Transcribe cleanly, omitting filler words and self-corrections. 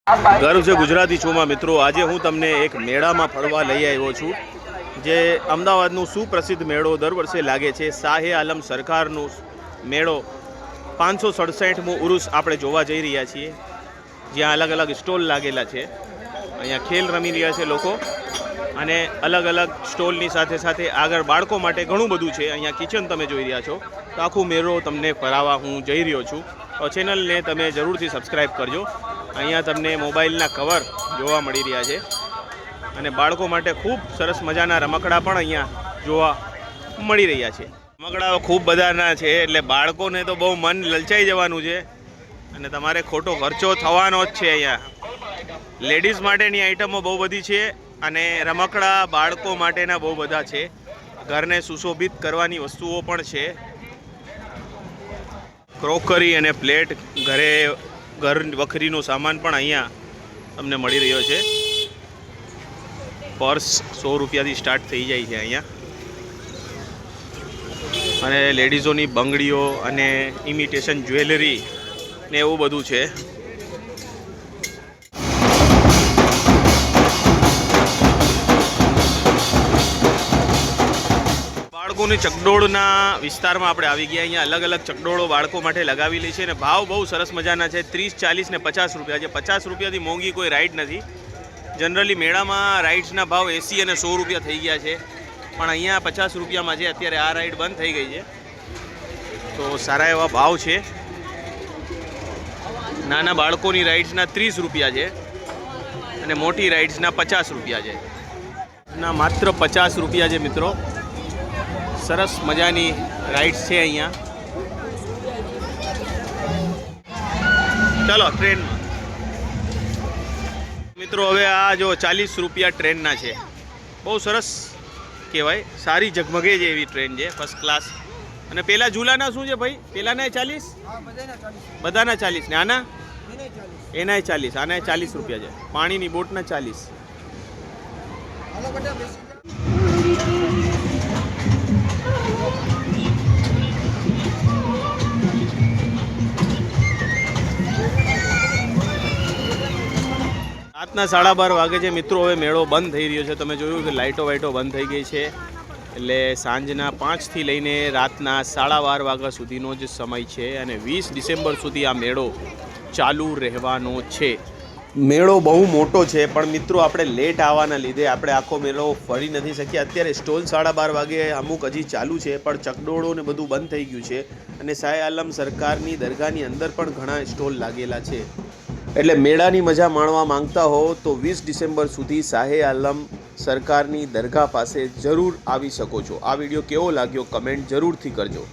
ગર્વ છે ગુજરાતી શોમાં મિત્રો આજે હું તમને એક મેળામાં ફરવા લઈ આવ્યો છું જે અમદાવાદનું સુપ્રસિદ્ધ મેળો દર વર્ષે લાગે છે શાહે આલમ સરકારનું મેળો 567મો ઉરુસ આપણે જોવા જઈ રહ્યા છીએ જ્યાં અલગ અલગ સ્ટોલ લાગેલા છે અહીંયા ખેલ રમી રહ્યા છે લોકો અને અલગ અલગ સ્ટોલની સાથે સાથે આગળ બાળકો માટે ઘણું બધું છે અહીંયા કિચન તમે જોઈ રહ્યા છો તો આખું મેળો તમને ફરાવવા હું જઈ રહ્યો છું તો ચેનલને તમે જરૂરથી સબસ્ક્રાઈબ કરજો અહીંયા તમને મોબાઈલના કવર જોવા મળી રહ્યા છે અને બાળકો માટે ખૂબ સરસ મજાના રમકડા પણ અહીંયા જોવા મળી રહ્યા છે રમકડાઓ ખૂબ બધાના છે એટલે બાળકોને તો બહુ મન લલચાઈ જવાનું છે અને તમારે ખોટો ખર્ચો થવાનો જ છે અહીંયા લેડીઝ માટેની આઈટમો બહુ બધી છે અને રમકડા બાળકો માટેના બહુ બધા છે ઘરને સુશોભિત કરવાની વસ્તુઓ પણ છે ક્રોકરી અને પ્લેટ ઘર વખરીનો સામાન પણ અહીંયા તમને મળી રહ્યો છે પર્સ 100 રૂપિયાથી સ્ટાર્ટ થઈ જાય છે અહીંયા અને લેડીઝોની બંગડીઓ અને ઇમિટેશન જ્વેલરી ને એવું બધું છે બાળકોની ચકડોળના વિસ્તારમાં આપણે આવી ગયા અહીંયા અલગ અલગ ચકડોળો બાળકો માટે લગાવેલી છે અને ભાવ બહુ સરસ મજાના છે 30, 40 ને 50 રૂપિયા છે 50 રૂપિયાથી મોંઘી કોઈ રાઈડ નથી જનરલી મેળામાં રાઇડ્સના ભાવ 80 અને 100 રૂપિયા થઈ ગયા છે પણ અહીંયા 50 રૂપિયામાં છે અત્યારે આ રાઈડ બંધ થઈ ગઈ છે તો સારા એવા ભાવ છે નાના બાળકોની રાઇડ્સના 30 રૂપિયા છે અને મોટી રાઇડ્સના 50 રૂપિયા છે ના માત્ર 50 રૂપિયા છે મિત્રો સરસ મજાની રાઇડ્સ છે અહીંયા ચાલો ટ્રેન મિત્રો હવે આ જો 40 રૂપિયા ટ્રેનના છે બહુ સરસ કહેવાય સારી ઝગમગે છે એવી ટ્રેન છે ફર્સ્ટ ક્લાસ અને પેલા ઝૂલાના શું છે ભાઈ પેલાના 40 બધાના 40 ને આના એના 40 આના 40 રૂપિયા છે પાણીની બોટના 40 રાતના 12:30 વાગે છે મિત્રો હવે મેળો બંધ થઈ રહ્યો છે તમે જોયું કે લાઇટો વાઇટો બંધ થઈ ગઈ છે એટલે સાંજના 5 થી લઈને રાતના 12:30 વાગ્યા સુધીનો જ સમય છે અને 20 ડિસેમ્બર સુધી આ મેળો ચાલુ રહેવાનો છે મેળો બહુ મોટો છે પણ મિત્રો આપણે લેટ આવવાના લીધે આપણે આખો મેળો ફરી નથી શક્યા અત્યારે સ્ટોલ 12:30 વાગે અમુક હજી ચાલુ છે પણ ચકડોળો ને બધું બંધ થઈ ગયું છે અને શાહે આલમ સરકારની દરગાહની અંદર પણ ઘણા સ્ટોલ લાગેલા છે એટલે મેળાની મજા માણવા માંગતા હો તો 20 ડિસેમ્બર સુધી શાહે આલમ સરકારની દરગાહ પાસે જરૂર આવી શકો છો આ વિડીયો કેવો લાગ્યો કમેન્ટ જરૂરથી કરજો।